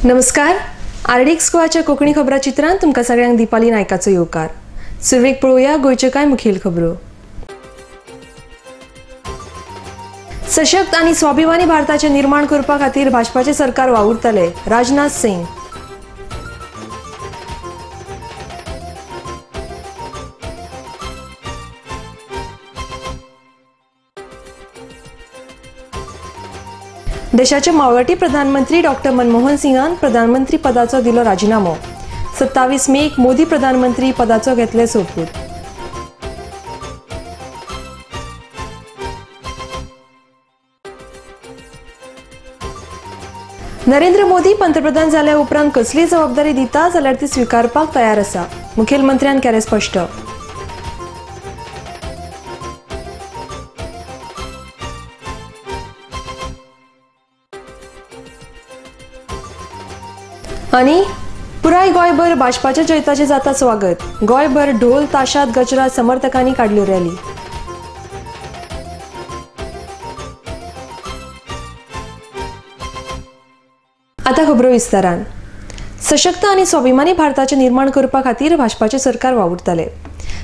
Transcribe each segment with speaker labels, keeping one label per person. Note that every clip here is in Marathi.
Speaker 1: नमस्कार. आरडीएक्स गोवाच्या कोंकणी खबराचित्रांत तुमकां सगळ्यांक दिपाली नायकाचो येवकार. सुरवेक पळोवया गोंयच्यो कांय मुखेल खबरो. सशक्त आनी स्वाभिमानी भारताचें निर्माण करपा खातीर भाजपाचें सरकार वावुरतले, राजनाथ सिंग. देशाचे मावळटी प्रधानमंत्री डॉ. मनमोहन सिंगान प्रधानमंत्री पदाचो दिलो राजिनामो. 27 मेक मोदी प्रधानमंत्री पदाचो घेतले सोपूत. नरेंद्र मोदी पंतप्रधान जाल्या उपरांत कसली जबाबदारी दिता जाल्यार ती स्वीकारपाक तयार आसा, मुखेलमंत्र्यान केलें स्पश्ट. आनी पुराय गोंयभर भाजपाच्या जैताचे जाता स्वागत. गोंयभर ढोल ताशात गजरात समर्थकांनी काडल्यो रॅली. आता खबरो विस्तारान. सशक्त आनी स्वाभिमानी भारताचे निर्माण करपा खातीर भाजपाचे सरकार वावुरतले.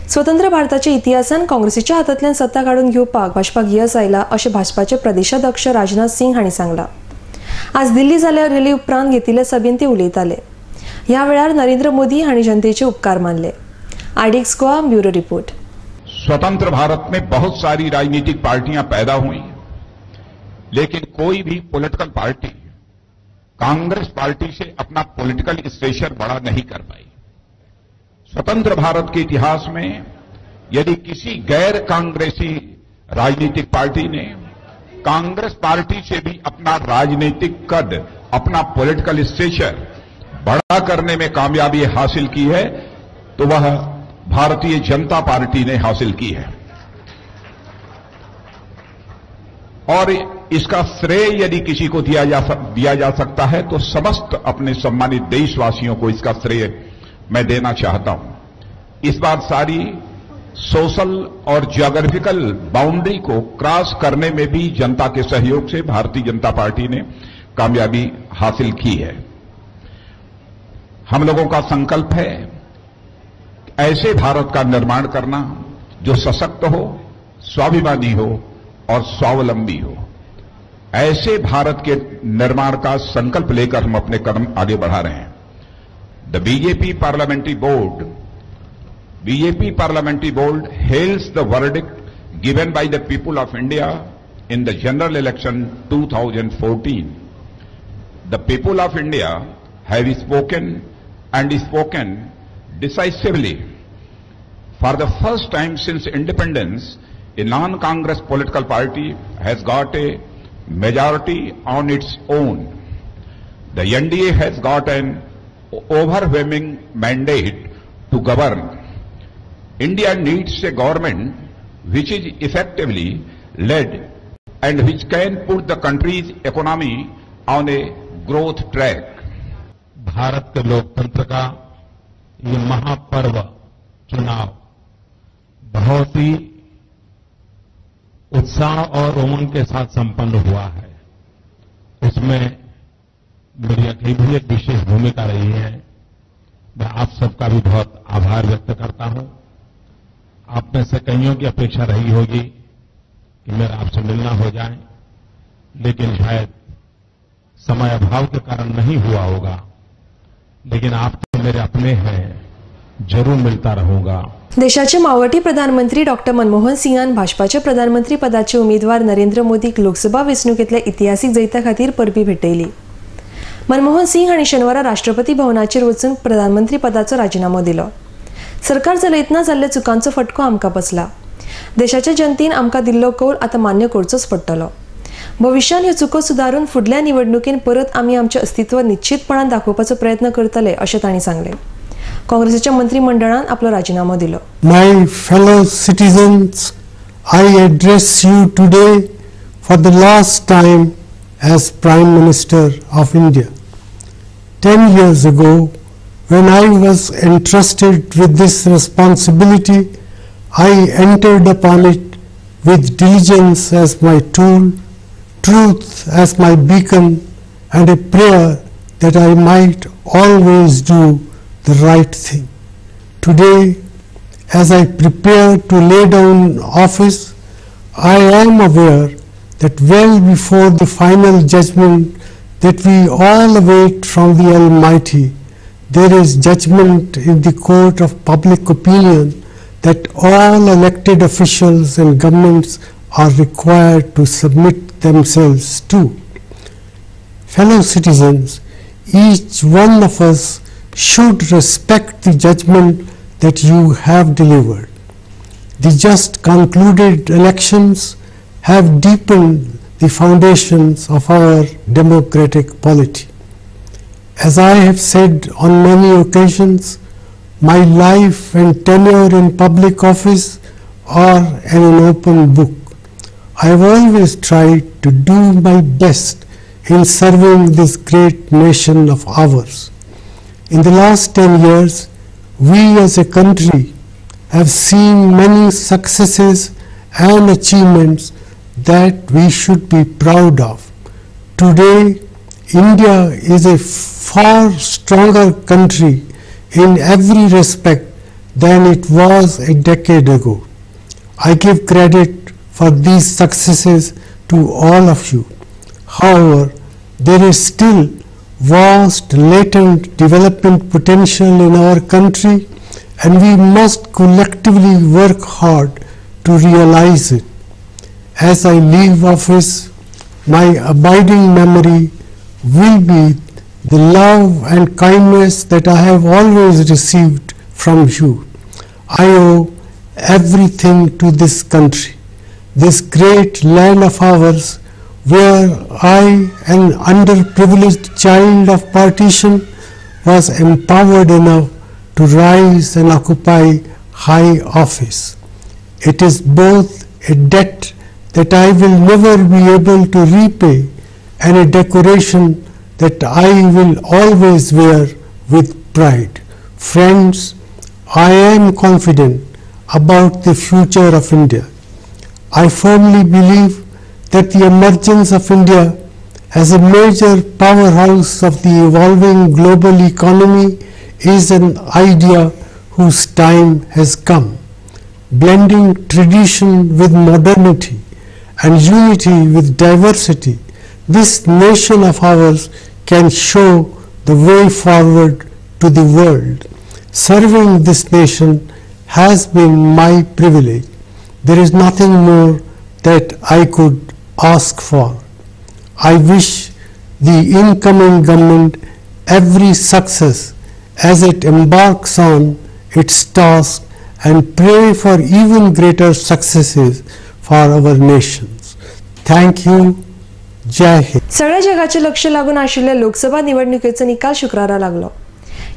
Speaker 1: स्वतंत्र भारताच्या इतिहासान काँग्रेसीच्या हातांतल्यान सत्ता काडून घेवपाक भाजपाक यश आयला अशें भाजपाचे प्रदेशाध्यक्ष राजनाथ सिंग हांणी सांगलां. आज दिल्ली जाल्ल्या रॅली उपरांत घेतिल्ल्या सभेत ते उलयताले. ह्या वेळार नरेंद्र मोदी हांणी जनतेचे उपकार मानले. RDX Goa bureau report.
Speaker 2: स्वतंत्र भारत में बहुत सारी राजनीतिक पार्टियां पैदा हुई, लेकिन कोई भी पॉलिटिकल पार्टी कांग्रेस पार्टी से अपना पॉलिटिकल स्टेचर बड़ा नहीं कर पाई. स्वतंत्र भारत के इतिहास में यदि किसी गैर कांग्रेसी राजनीतिक पार्टी ने कांग्रेस पार्टी से भी अपना राजनीतिक कद, अपना पॉलिटिकल स्टेचर बड़ा करने में कामयाबी हासिल की है तो वह भारतीय जनता पार्टी ने हासिल की है. और इसका श्रेय यदि किसी को दिया जा सकता है तो समस्त अपने सम्मानित देशवासियों को इसका श्रेय मैं देना चाहता हूं. इस बार सारी सोशल और ज्योग्राफिकल बाउंड्री को क्रॉस करने में भी जनता के सहयोग से भारतीय जनता पार्टी ने कामयाबी हासिल की है. हम लोगों का संकल्प है ऐसे भारत का निर्माण करना जो सशक्त हो, स्वाभिमानी हो और स्वावलंबी हो. ऐसे भारत के निर्माण का संकल्प लेकर हम अपने कदम आगे बढ़ा रहे हैं. The BJP parliamentary board hails the verdict given by the people of India in the general election 2014. The people of India have spoken and spoken decisively. For the first time since independence, a non-Congress political party has got a majority on its own. The NDA has got an overwhelming mandate to govern. India needs a government which is effectively led and which can put the country's economy on a growth track.
Speaker 3: Bharat के लोकतंत्र का ये महापर्व चुनाव बहुत ही उत्साह और उमंग के साथ संपन्न हुआ है. उसमें मीडिया की भी एक विशेष भूमिका रही है. मैं आप सबका भी बहुत आभार व्यक्त करता हूं. आप में से कईयों की अपेक्षा रही होगी कि मेरा आपसे मिलना हो जाए, लेकिन शायद समय अभाव के कारण नहीं हुआ होगा. लेकिन आप तो मेरे अपने हैं, जरूर मिलता रहूंगा.
Speaker 1: देशाचे मावळटी प्रधानमंत्री डॉ. मनमोहन सिंगान भाजपाच्या प्रधानमंत्री पदाचे उमेदवार नरेंद्र मोदीक लोकसभा वेंचणुकेंतल्या इतिहासीक जैता खातीर परबी भेटयली. मनमोहन सिंग हांणी शेनवारा राष्ट्रपती भवनाचेर वचून प्रधानमंत्री पदाचो राजिनामो दिलो. सरकार चलयतना जाल्ल्या चुकांचो फटको आमकां बसला. देशाच्या जनतेन आमकां दिल्लो कौल आतां मान्य करचोच पडटलो. भविष्यान ह्यो चुको सुदारून फुडल्या निवडणुकेन परत आमी आमचें अस्तित्व निश्चितपणान दाखोवपाचो प्रयत्न करतले अशें तांणी सांगलें. काँग्रेसीच्या मंत्रिमंडळान आपलो राजिनामो दिलो.
Speaker 4: My fellow citizens, I address you today for the last time as Prime Minister of India. 10 years ago, when I was entrusted with this responsibility, I entered upon it with diligence as my tool, truth as my beacon, and a prayer that I might always do the right thing. Today, as I prepare to lay down office, I am aware that well before the final judgment that we all await from the Almighty, there is judgment in the court of public opinion that all elected officials and governments are required to submit themselves to. Fellow citizens, each one of us should respect the judgment that you have delivered. The just concluded elections have deepened the foundations of our democratic polity. As I have said on many occasions, my life and tenure in public office are an open book. I have always tried to do my best in serving this great nation of ours. In the last 10 years, we as a country have seen many successes and achievements that we should be proud of. Today, India is a far stronger country in every respect than it was a decade ago. I give credit for these successes to all of you. However, there is still vast latent development potential in our country, and we must collectively work hard to realize it. As I leave office, my abiding memory will be the love and kindness that I have always received from you. I owe everything to this country, this great land of ours, where I, an underprivileged child of partition, was empowered enough to rise and occupy high office. It is both a debt that I will never be able to repay and a decoration that I will always wear with pride. Friends, I am confident about the future of India. I firmly believe that the emergence of India as a major powerhouse of the evolving global economy is an idea whose time has come. Blending tradition with modernity and unity with diversity, this nation of ours can show the way forward to the world. Serving this nation has been my privilege. There is nothing more that I could ask for. I wish the incoming government every success as it embarks on its task and pray for even greater successes for our nations. Thank you. जय हिंद.
Speaker 1: सगळ्या जगाचे लक्ष लागून आशिल्ल्या लोकसभा निवडणुकीचो निकाल शुक्रारा लागलो.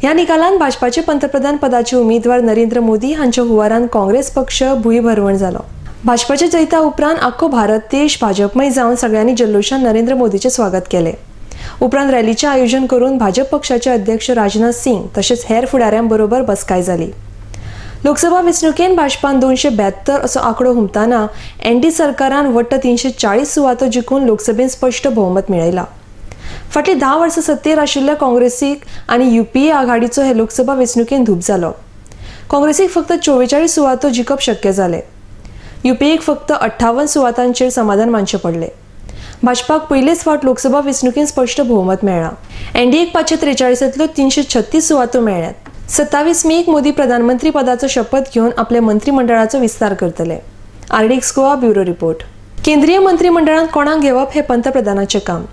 Speaker 1: ह्या निकालान भाजपाचे पंतप्रधान पदाचे उमेदवार नरेंद्र मोदी हांच्या हुवारान काँग्रेस पक्ष भुईभरवण जालो. भाजपाचे जैता उपरांत आख्खो भारत देश भाजपमय जावन सगळ्यांनी जल्लोषान नरेंद्र मोदीचे स्वागत केले. उपरांत रॅलीचे आयोजन करून भाजप पक्षाचे अध्यक्ष राजनाथ सिंग तसेच हेर फुडाऱ्यांबरोबर बसकाय जाली. लोकसभा वेंचणुकेन भाजपान 272 असो आंकडो हुमताना एनडी सरकारान वट्ट 340 सुवातो जिखून लोकसभेत स्पष्ट बहुमत मेळयला. फाटली 10 वर्सां सत्तेर आशिल्ल्या काँग्रेसीक आनी युपीए आघाडीचो हे लोकसभा वेंचणुकेन धूप जालो. काँग्रेसीक फक्त 44 सुवातो जिखप शक्य जाले. युपीएक फक्त 58 सुवातांचेर समाधान मानचें पडले. भाजपाक पयलेच फावट लोकसभा वेंचणुकेन स्पष्ट बहुमत मेळ्ळा. एनडीएक 543 336 सुवातो मेळ्ळ्यात. 27 मेक मोदी प्रधानमंत्री पदाचो शपथ घेवन आपल्या मंत्रिमंडळाचो विस्तार करतले. RDX Goa bureau report. केंद्रीय मंत्रिमंडळात कोणाक घेवप हे पंतप्रधानाचें काम.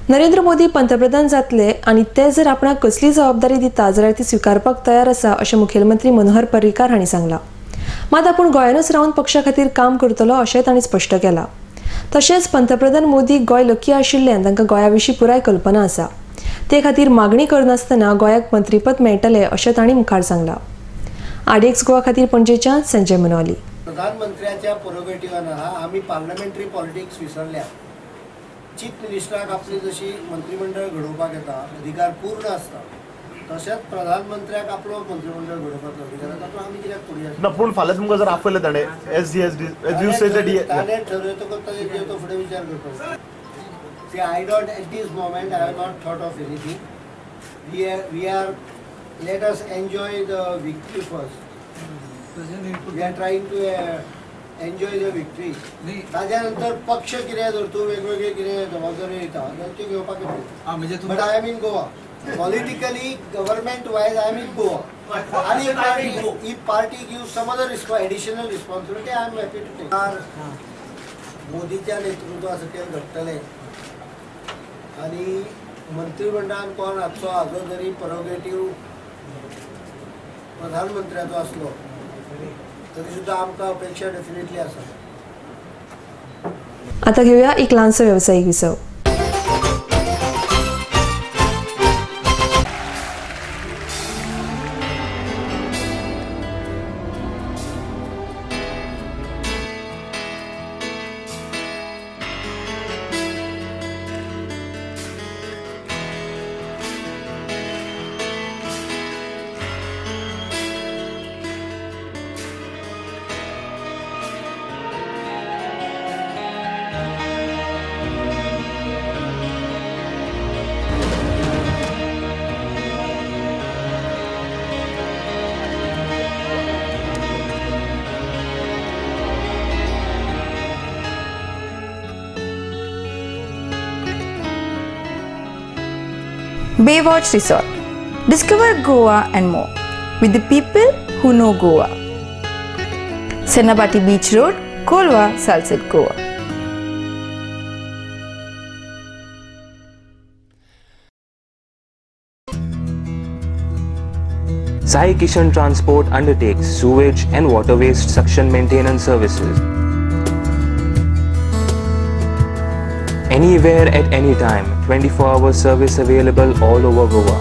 Speaker 1: नरेंद्र मोदी पंतप्रधान जातले आनी ते जर आपणाक कसली जबाबदारी दिता जाल्यार ती स्विकारपाक तयार आसा अशें मुखेलमंत्री मनोहर पर्रीकार हांणी सांगलां. मात आपूण गोंयानूच रावन पक्षा खातीर काम करतलो अशें तांणी स्पश्ट केलां. तशेंच पंतप्रधान मोदी गोंय लकी आशिल्ल्यान तांकां गोंया विशीं पुराय कल्पना आसा. ते खातीर मागणी करनासतना गोंयाक मंत्रीपद मेळटलें अशें तांणी मुखार सांगलां. आरडीएक्स गोवा खातीर पणजेच्यान संजय मनवाली.
Speaker 5: प्रधानमंत्र्याच्या प्रोगेटिव्हान आमी पार्लमेंटरी पॉलिटिक्स विसरल्या. चीफ मिनिस्टराक आपली जशी मंत्रिमंडळ घडोवपाक येता अधिकार पूर्ण आसता तशेंच प्रधानमंत्र्याक आपलो मंत्रिमंडळ घडोवपाचो अधिकार आसा. तो आमी कित्याक फुडें
Speaker 6: ना पूण फाल्यां तुमकां जर आपयलें ताणें ताणें
Speaker 5: ठरयतकच ताजेर तो फुडें विचार करपाक. See, I don't, at this moment, I have not thought of anything. we are let us enjoy the victory first. We are trying to enjoy the victory. ताज्यानंतर पक्ष कितें धरतो वेगवेगळे कितें जबाबदारी येता त्यो घेवपाक येता. But I am in Goa. Politically, government wise, I am in Goa. And if party gives some other additional responsibility, I am happy to take. मोदीच्या नेतृत्वा सकयल घडटले आणि मंत्रिमंडळान कोण हाजो जरी प्रोग्रेटिव्ह प्रधानमंत्र्याचो आसलो तरी सुद्धा आमकां अपेक्षा डेफिनेटली आसा.
Speaker 1: आता घेऊया एक लहानसं व्यावसायिक विसव.
Speaker 7: Baywatch Resort. Discover Goa and more with the people who know Goa. Senabati Beach Road, Kolwa, Salsett, Goa.
Speaker 8: Sai Kishan Transport undertakes sewage and water waste suction maintenance services. Anywhere at any time, 24-hour service available all over Goa.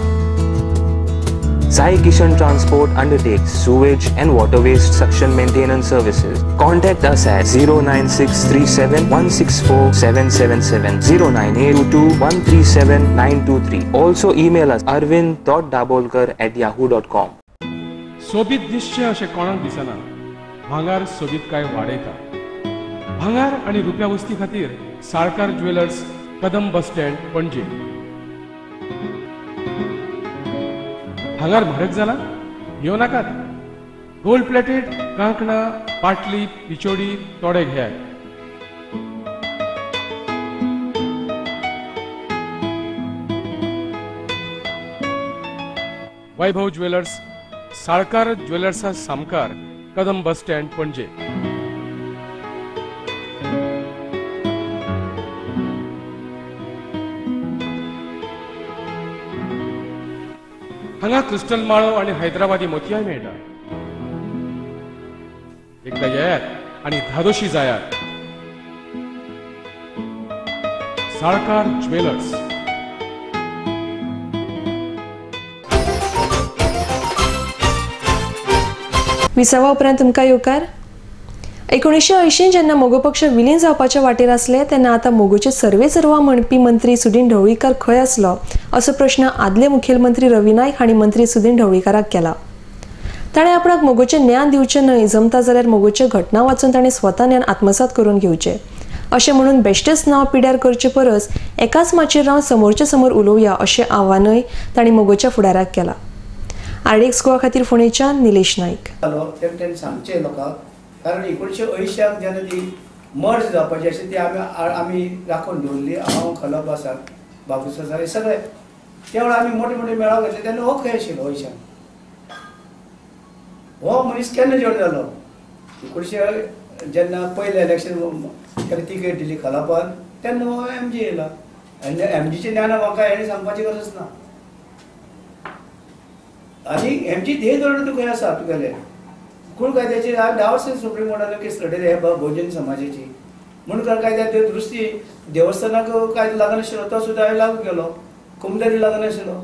Speaker 8: Sai Kishan Transport undertakes sewage and water waste suction maintenance services. Contact us at 09637164777, 09822137923. Also email us arvind.dabolkar@yahoo.com.
Speaker 9: सोबीत दिसचे अशें कोणाक दिसना. भांगार सोबीत काय वाडयता. भांगार आणि रुप्या वस्ती खातीर Salkar jewellers, Kadam bus stand, Panaji. भांगार म्हारग जाला? घेव नाकात. गोल्ड प्लेटेड कांकणां, पाटली, पिचोडी तोडे घेयात. वैभव ज्वेलर्स, साळकार ज्वेलर्सा सामकार, कदम बस स्टँड, पणजे. हांगा क्रिस्टल माळो आणि हैदराबादी मोतियाय मेळटा. एकदा येयात आणि धादोशी जायात. साळकार ज्वेलर्स.
Speaker 1: विसावा उपरांत तुमकां येवकार. 1980 जेन्ना मोगो पक्ष विलीन जावपाच्या वाटेर आसले तेन्ना आता मोगोचे सर्वेसर्वा म्हणपी मंत्री सुदीन ढवळीकर खंय आसलो असो प्रश्न आदले मुखेलमंत्री रवी नाईक हांणी मंत्री सुदीन ढवळीकराक केला. ताणें आपणाक मोगोचे ज्ञान दिवचें न्हय, जमता जाल्यार मोगोचे घटना वाचून ताणें स्वता ज्ञान आत्मसात करून घेवचें अशें म्हणून बेश्टेच नांव पिड्यार करचे परस एकाच माचयेर रावन समोरचे समोर उलोवया अशें आव्हानय तांणी मोगोच्या फुडाऱ्याक केलां. आरडीएक्स गोवा खातीर फोंडेच्यान निलेश नाईक.
Speaker 5: सांगचे लोकांक कारण 1980 जेन्ना ती मर्ज जावपाची अशी ती आमी राखून दवरली. हांव खलप आसात, बाबूस आसा, हे सगळे त्या वेळार आमी मोठे मोठे मेळाव घेतले तेन्ना हो खंय आशिल्लो. 80 हो मनीस केन्ना जॉयन जालो? 1900 जेन्ना पयलें इलेक्शन ताका तिकेट दिली खलपान तेन्ना हो MG येयला. आनी MGचें ज्ञान म्हाका हेणी सांगपाची गरज ना. आनी MG ध्येय धोरण तुका आसा तुगेलें कुळ कायद्याची 10 वर्सां सुप्रीम कोर्टान केस लढयली हे बहुजन समाजाची म्हणून कायद्या दुरुस्ती देवस्थानाक कायदो लागनाशिल्लो तो सुद्दां लागू केलो. कुमदारी लागनाशिल्लो.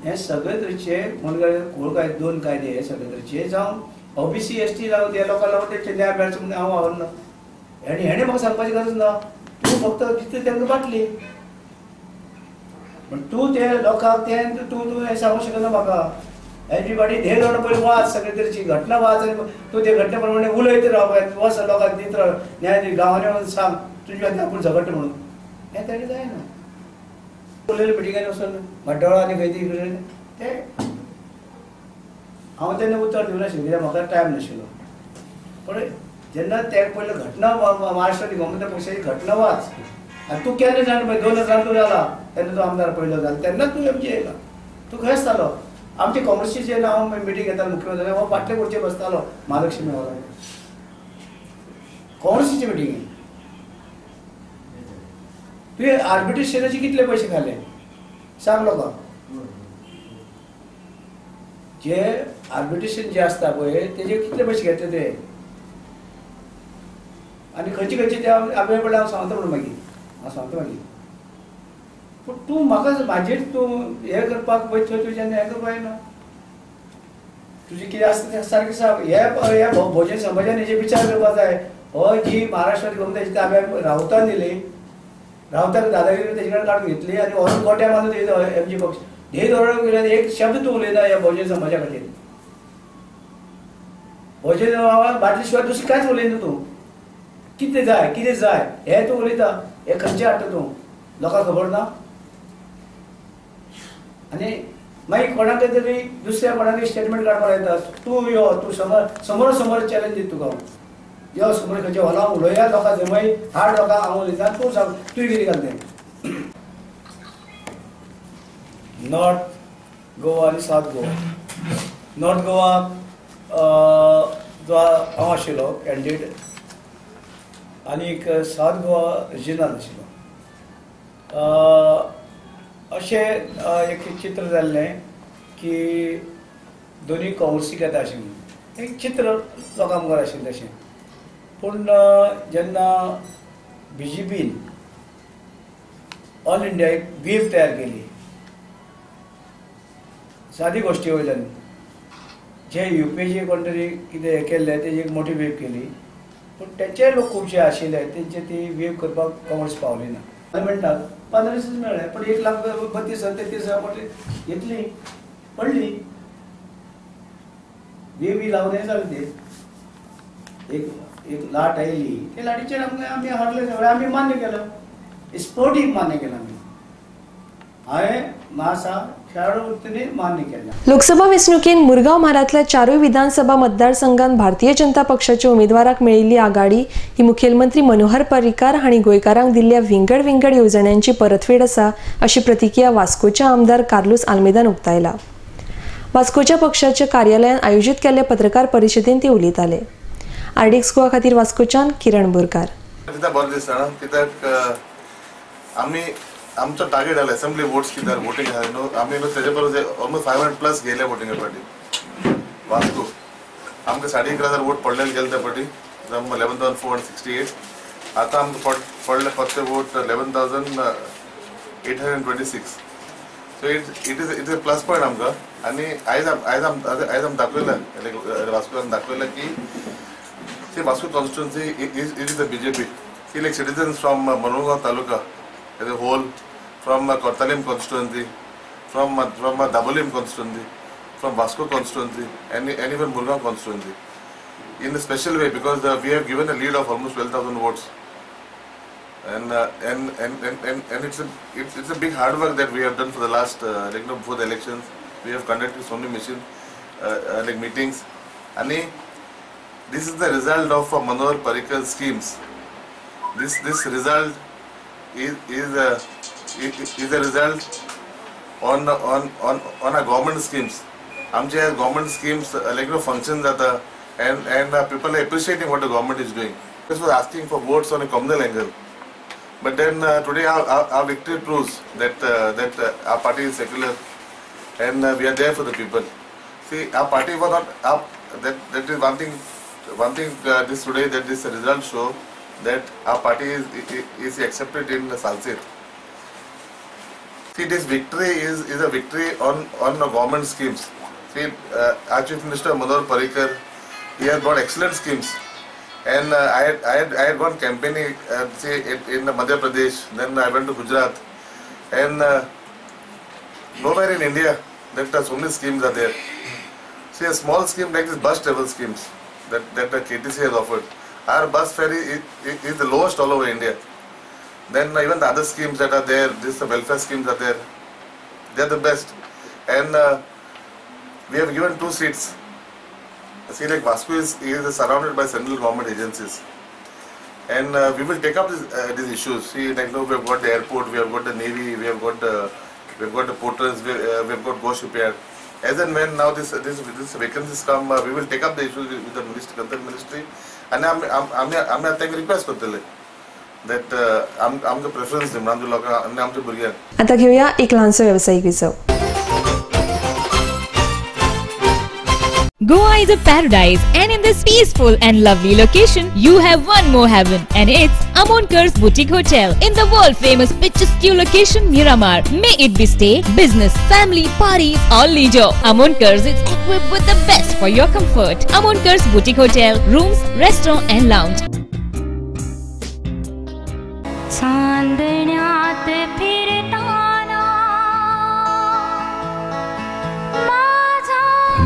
Speaker 5: हे सगळे तरेचे म्हणून कुळ कायदे 2 कायदे हे सगळे तरेचे जावं OBC ST जावं त्या लोकांक लागून तेचे न्याय मेळचो म्हणून हांव आवडना. आनी हेणे म्हाका सांगपाची गरज ना. तूं फक्त तितली तांकां बाटली पण तूं ते लोकांक ते तूं हे सांगूंक शकना म्हाका. एवरीबॉडी ध्येय धोरण पयलीं वाच सगळे तरेची घटना वाच आनी तूं ते घटने प्रमाणे उलयत रावप वच लोकांक दीत राव न्याय गांवांनी वचून सांग तुज्या आपूण झगडटा म्हणून हे तेणे जायना. उलयलें मिटिंगांनी वचून मड्डोळा आनी खंय ते हांव तेन्ना उतर दिवनाशिल्लें कित्याक म्हाका टायम नाशिल्लो. पण जेन्ना ते पयलो घटना महाराष्ट्र गोमंतक पक्षाची घटना वाच आनी तूं केन्ना जाण पळय 2000 तूं जाला तेन्ना तूं आमदार पयलो जालो तेन्ना तूं एमजी येयला. तूं खंय आसतालो? आमचे काँग्रेसची जेन्ना हांव मिटींग घेतालो मुख्यमंत्री हो फाटले वरचेर बसतालो महालक्ष्मी हॉलार काँग्रेसीची मिटींग. तुवें आर्बिट्रेशनाचे कितले पयशे खाल्ले सांग लोकांक. जे आर्बिट्रेशन जे आसता पळय तेजे कितले पयशे घेतले ते आनी खंयचे खंयचे ते आवे पडले हांव सांगता म्हणून मागीर. पूण तूं म्हाका म्हाजेर तूं हें करपाक वयता तुज्यान हें करपाक येना. तुजें कितें आसता तें सारकें सांग. हे भोजन समाजान हेजे विचार करपाक जाय. हो जी महाराष्ट्रांत गोमंतकाची ताब्याक रावतान दिली रावताक दादागिरी तेजे कडेन काडून घेतली आनी हो गोट्या बांदून एमजी पक्ष हे धोरण केल्यान एक शब्द तूं उलयना ह्या भोजन समाजा खातीर. भोजन बाटली शिवाय दुसरें कांयच उलयना तूं. कितें जाय हें तूं उलयता. हें खंयचें हाडटा तूं लोकांक खबर ना. आनी मागीर कोणाक तरी दुसऱ्या कोणाक स्टेटमेंट काडपाक येता. तूं यो तूं समोर चॅलेंज दिता तुका यो समोर खंयच्या हॉलांत उलया लोकांक जमय हाड लोकांक हांव उलयता तूं सांग तुवें कितें घालतें. नॉर्थ गोवा आनी सावथ गोवा. नॉर्थ गोवा जो हांव आशिल्लो कॅन्डिडेट आनीक सावथ गोवा रिजनल आशिल्लो. अशें एक चित्र जाल्लें की दोनी काँग्रेसीक येता आशिल्लीं. एक चित्र लोकां मुखार आशिल्लें तशें. पूण जेन्ना BJPन ऑल इंडिया एक वेव तयार केली सादी गोश्टी वयल्यान जे UPचे कोण तरी कितें हें केल्लें तेजी एक मोठी वेव केली. पूण तेचे लोक खुबशे आशिल्ले तेंचे ती वेव करपाक काँग्रेस पावली ना. पार्लमेंटाक 15 दीस मेळ्ळे पूण 1,32,33 घेतली पडली. वेव ही लावन जाली ती एक लाट आयली ते लाटीचेर आमी हारले सगळे आमी मान्य केलं. स्पोर्टीक मान्य केलं आमी. हांवें मासा खेळाडू वृत्तीने मान्य केलं.
Speaker 1: लोकसभा वेंचणुकेन मुरगांव म्हालांतल्या 4 विधानसभा मतदारसंघांत भारतीय जनता पक्षाच्या उमेदवाराक मेळिल्ली आघाडी ही मुखेलमंत्री मनोहर पर्रीकार हांणी गोंयकारांक दिल्ल्या विंगड येवजण्यांची परतफेड आसा अशी प्रतिक्रिया वास्कोच्या आमदार कार्लोस आल्मेदान उक्तायला. वास्कोच्या पक्षाच्या कार्यालयान आयोजीत केल्ल्या पत्रकार परिशदेन ते उलयताले. RDX गोवा खातीर वास्कोच्यान किरण बोरकार.
Speaker 10: बरें दिसता कित्याक आमी आमचो टार्गेट आला असेंब्ली वोट्स कित्याक वोटींग आमी तेजे परस ऑलमोस्ट 500+ गेले वोटींग फाटी वास्को. आमकां 11,500 वोट पडलेले गेले त्या फाटी 11,468. आतां आमकां पडले फक्त vote 11,826. So it is a plus point आमकां. आनी आयज आम दाखयलें वास्कोन दाखयलें की see Vasco constituency is the BJP. See like citizens from Mormugao Taluka as a whole, from Kortalim constituency, from Dabolim constituency, from Vasco constituency, and even Murgaon constituency. In a special way because we have given a lead of almost 12,000 votes. And it's a big hard work that we have done for the last before the elections. We have conducted so many meetings. And this is the result of Manohar Parrikar's schemes. This result is a result on our government schemes. Amche government schemes functions and people are appreciating what the government is doing. This was asking for votes on a communal angle. But then today our victory proves that our party is secular and we are there for the people. See, our party was not up. That is one thing. This today that this result show that our party is accepted in Salsit. See, this victory is a victory on the government schemes. See, our Chief Minister Manohar Parrikar, he has got excellent schemes. And I had gone campaigning in Madhya Pradesh, then I went to Gujarat, and nowhere in India that so many schemes are there. See, a small scheme like this bus travel schemes that the KTC has offered. Our bus fare is the lowest all over India. Then even the other schemes that are there, the welfare schemes are there. They are the best. And we have given 2 seats. See, like Vasco is surrounded by central government agencies. And we will take up these issues. See, like now we have got the airport, we have got the navy, we have got the porters, we have got Go Shipyard. As and when now this vacancies come, we will take up the issues with the concerned ministry. And आम्ही आता एक रिक्वेस्ट करतले that आमचं प्रेफरन्स दिम आमच्या लोकांना आणि आमच्या भुरग्यांक.
Speaker 1: आता घेऊया एक लहानसं व्यावसायिक विसव.
Speaker 11: Goa is a paradise, and in this peaceful and lovely location, you have one more heaven, and it's Amonkar's Boutique Hotel in the world-famous picturesque location Miramar. May it be stay, business, family, parties, or leisure. Amonkar's is equipped with the best for your comfort. Amonkar's Boutique Hotel, rooms, restaurant, and lounge.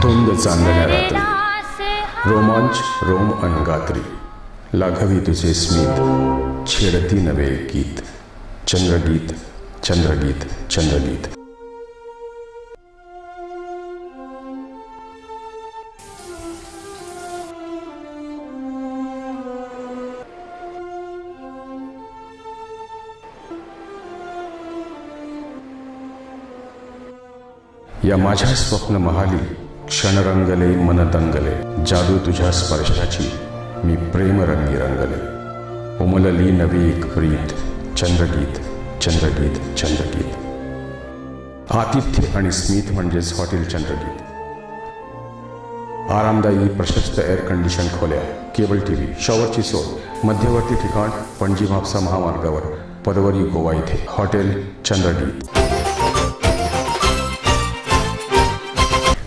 Speaker 12: धुंद चांदण्या रात्री, रोमांच रोम अनगात्री, लाघवी तुझे स्मित, छेडती नवे गीत, चंद्रगीत चंद्रगीत चंद्रगीत. या माझ्या स्वप्न महाली क्षण रंगले मन दंगले, जादू तुझ्या स्पर्शाची मी प्रेम रंगी रंगले, उमलली नवी एक प्रीत, चंद्रगीत चंद्रगीत चंद्रगीत. आतिथ्य आणि स्मित म्हणजेच हॉटेल चंद्रगीत. आरामदायी प्रशस्त एअर कंडिशन खोल्या, केबल टीव्ही, शॉवरची सोय, मध्यवर्ती ठिकाण पणजी म्हापसा महामार्गावर पदवरी गोवा इथे हॉटेल चंद्रगीत.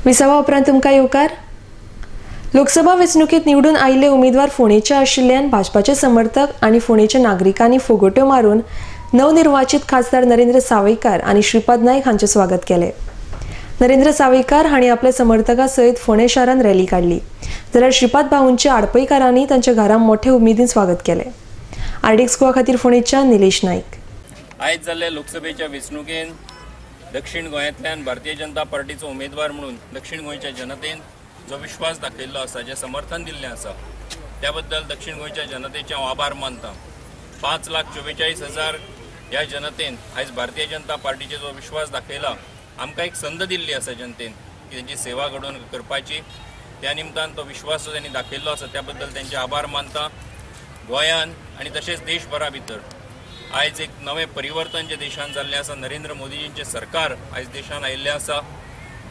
Speaker 1: विसावा उपरांत तुमकां येवकार. लोकसभा वेंचणुकेंत निवडून आयिल्ले उमेदवार फोंडेचे आशिल्ल्यान भाजपाचे समर्थक आनी फोंडेच्या नागरिकांनी फोगोट्यो मारून नवनिर्वाचित खासदार नरेंद्र सावयकार आनी श्रीपाद नायक हांचें स्वागत केलें. नरेंद्र सावयकार हांणी आपल्या समर्थकां सयत फोंडे शारांत रॅली काडली, जाल्यार श्रीपाद भाऊंच्या आडपईकारांनी तांच्या घरांत मोठे उमेदीन स्वागत केलें. आरडीएक्स गोवा खातीर फोंडेच्यान निलेश नायक.
Speaker 13: आयज जाल्ले लोकसभेच्या वेंचणुकेन दक्षिण गोंयांतल्यान भारतीय जनता पार्टीचो उमेदवार म्हणून दक्षिण गोंयच्या जनतेन जो विश्वास दाखयल्लो आसा, जे समर्थन दिल्लें आसा, त्या बद्दल दक्षिण गोंयच्या जनतेचे हांव आभार मानतां. 5,44,000 ह्या जनतेन आयज भारतीय जनता पार्टीचे जो विश्वास दाखयला, आमकां एक संद दिल्ली आसा जनतेन की तेंची सेवा घडोवन करपाची. त्या निमतान तो विश्वास जो त्यांनी दाखयल्लो आसा त्या बद्दल तेंचे आभार मानतां. गोंयान आनी तशेंच देशभरा भितर आयज एक नवे परिवर्तन जे देशान जाल्लें आसा. नरेंद्र मोदीजींचे सरकार आयज देशान आयिल्लें आसा.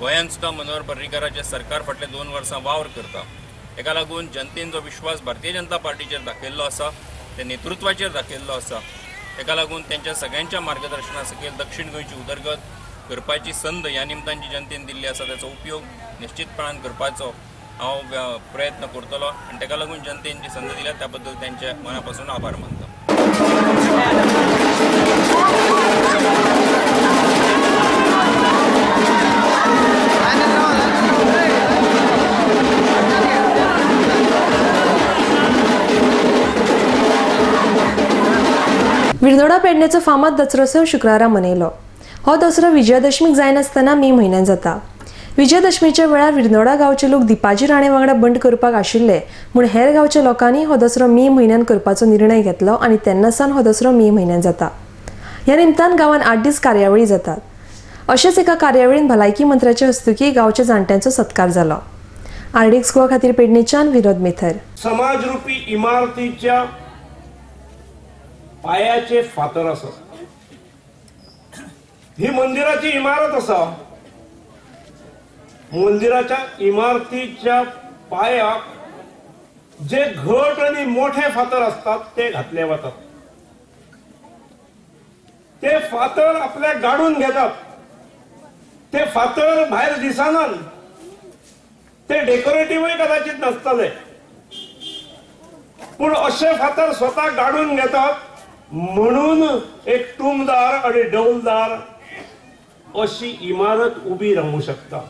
Speaker 13: गोंयान सुद्दां मनोहर पर्रीकाराचे सरकार फाटले 2 वर्सां वावर करता. हेका लागून जनतेन जो विश्वास भारतीय जनता पार्टीचेर दाखयल्लो आसा, ते नेतृत्वाचेर दाखयल्लो आसा, हेका लागून तेंच्या सगळ्यांच्या मार्गदर्शना सकयल दक्षिण गोंयची उदरगत करपाची संद ह्या निमतान जी जनतेन दिल्ली आसा, ताचो उपयोग निश्चितपणान करपाचो हांव प्रयत्न करतलो. आनी तेका लागून जनतेन जी संद दिल्या त्या बद्दल तेंचे मनापासून आभार मानता.
Speaker 1: विर्नोडा पेडणेचो फामाद दसरो शुक्रारा मनयलो. हो दसरो विजयादशमीक जायनासतना मे म्हयन्यात जाता. विजयादशमीच्या वेळार विर्नोडा गांवचे लोक दिपाजी राणे वांगडा बंड करपाक आशिल्ले, म्हूण हेर गांवच्या लोकांनी हो दसरो मे म्हयन्यात करपाचो निर्णय घेतलो आनी तेन्नासान हो दसरो मे म्हयन्यात जाता. ह्या निमतान गांवांत 8 दीस कार्यावळी जातात. अशेंच एका कार्यावळीन भलायकी मंत्र्याचे हस्तुकी गांवच्या जाणट्यांचो सत्कार जालो. आरडीएक्स गोवा खातीर पेडणेच्यान विनोद मेथर.
Speaker 14: समाजरूपी इमारतीच्या पायाचे फातर आसा. ही मंदिराची इमारत आसा. मंदिराच्या इमारतीच्या पायाक जे घट आणि मोठे फातर असतात ते घातले वतात. ते फातर आपल्या गाडून घेतात. ते फातर भायर दिसनात. ते डेकोरेटिव्हय कदाचित नसतले, पण असे फातर स्वतः गाडून घेतात. म्हणून एक टुमदार आणि डौलदार अशी इमारत उभी राहू शकता.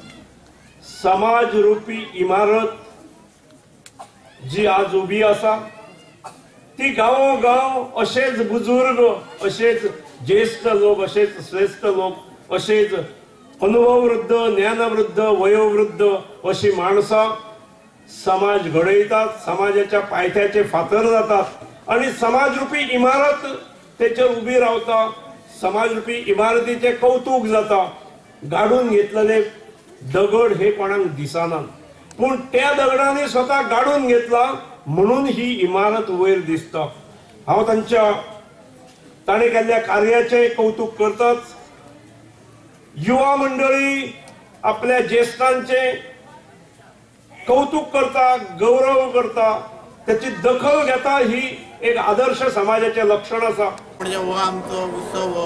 Speaker 14: समाज रूपी इमारत जी आज उभी आसा ती गांवोगांव अशेच बुजुर्ग, अशेच ज्येष्ठ लोक, अशेच श्रेष्ठ लोक, अशेच अनुभववृद्ध, ज्ञानवृद्ध, वयोवृद्ध अशी माणसां समाज घडयतात, समाजाच्या पायथ्याचे फातर जातात आणि समाजरूपी इमारत तेचेर उबी रावता, समाजरूपी इमारतीचे कौतुक जाता. गाडून घेतलेले दगड हे कोणाक दिसना, पूण त्या दगडांनी स्वता गाडून घेतला म्हणून ही इमारत वयर दिसता. हांव ताणें केल्ल्या कार्याचे कौतुक करताच. युवा मंडळी आपल्या ज्येष्ठांचे कौतुक करता, गौरव करता, त्याची दखल घेता, ही एक आदर्श समाजाचे लक्षण आसा.
Speaker 15: म्हणजे हो आमचो उत्सव हो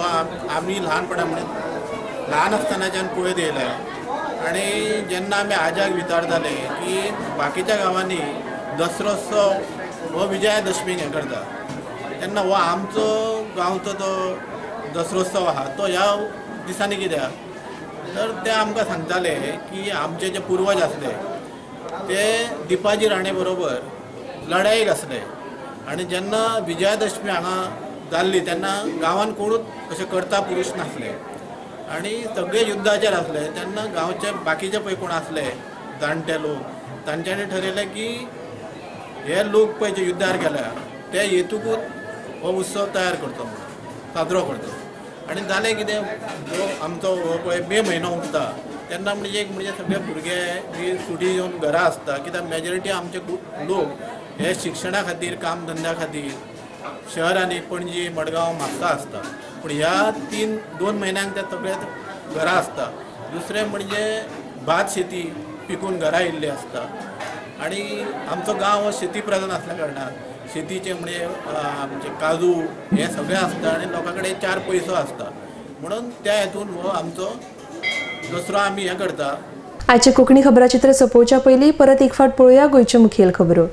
Speaker 15: आमी ल्हान आसतनाच्यान पळयत येयले आनी जेन्ना आमी आजाक विचारताले की बाकीच्या गांवांनी दसरोत्सव हो विजयादशमीक हें करता, तेन्ना हो आमचो गांवचो तो दसरोत्सव आहा तो ह्या दिसांनी कित्याक, तर ते आमकां सांगताले की आमचे जे पुर्वज आसले ते दिपाजी राणे बरोबर लढायेक आसले आनी जेन्ना विजयादशमी हांगा जाल्ली तेन्ना गांवांत कोणूच अशें करता पुरुश नासले आनी सगळे युद्धाचेर आसले. तेन्ना गांवचे बाकीचे पळय कोण आसले जाणटे लोक तांच्यांनी ठरयलें की हे लोक पळय जे युद्धार गेल्या ते हेतूकूच हो उत्सव तयार करचो, साजरो करचो. आनी जालें कितें, जो आमचो हो पळय मे म्हयनो उरता तेन्ना म्हणजे सगळे भुरगे बी सुटी घेवन घरा आसता, कित्याक मेजॉरिटी आमचे लोक हे शिक्षणा खातीर, काम धंद्या खातीर शहरांनी पणजी, मडगांव, म्हापसा आसता. पूण ह्या 2 म्हयन्यांक ते सगळे घरा आसता. दुसरें म्हणजे भात शेती पिकून घरा येयल्ली आसता आनी आमचो गांव हो शेती प्रधान आसल्या कारणान शेतीचे म्हणजे आमचे काजू हे सगळें आसता आनी लोकां कडेन 4 पयसो आसता, म्हणून त्या हेतून हो आमचो दसरो आमी हें करता.
Speaker 1: आजचे कोंकणी खबराचित्र सोंपोवच्या पयलीं परत एक फावट पळोवया गोंयच्यो मुखेल खबरो.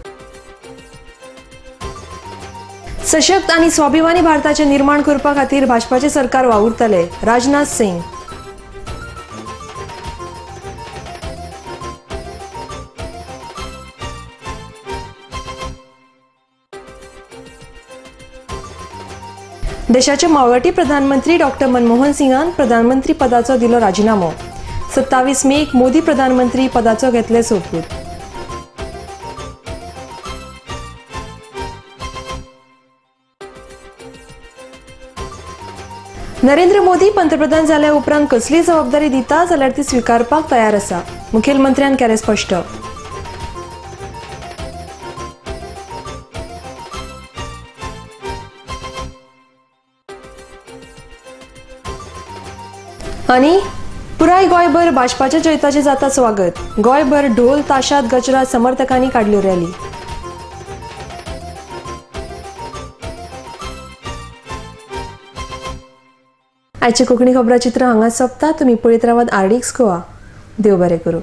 Speaker 1: सशक्त आणि स्वाभिमानी भारताचे निर्माण करपा खातीर भाजपाचे सरकार वावुरतले, राजनाथ सिंग. देशाचे मावळटी प्रधानमंत्री डॉक्टर मनमोहन सिंगान प्रधानमंत्री पदाचो दिलो राजिनामो. 27 मेक मोदी प्रधानमंत्री पदाचो घेतले सोपूत. नरेंद्र मोदी पंतप्रधान जाल्या उपरांत कसली जबाबदारी दिता जाल्यार ती स्वीकारपाक तयार आसा, मुखेलमंत्र्यान केलें स्पश्ट. आनी पुराय गोंयभर भाजपाच्या जैताचे जाता स्वागत. गोंयभर ढोल ताशात गजरात समर्थकांनी काडल्यो रॅली. आजचे कोंकणी खबराचित्र हांगा सोंपता. तुमी पळयत रावात आरडीएक्स गोवा. देव बरें करूं.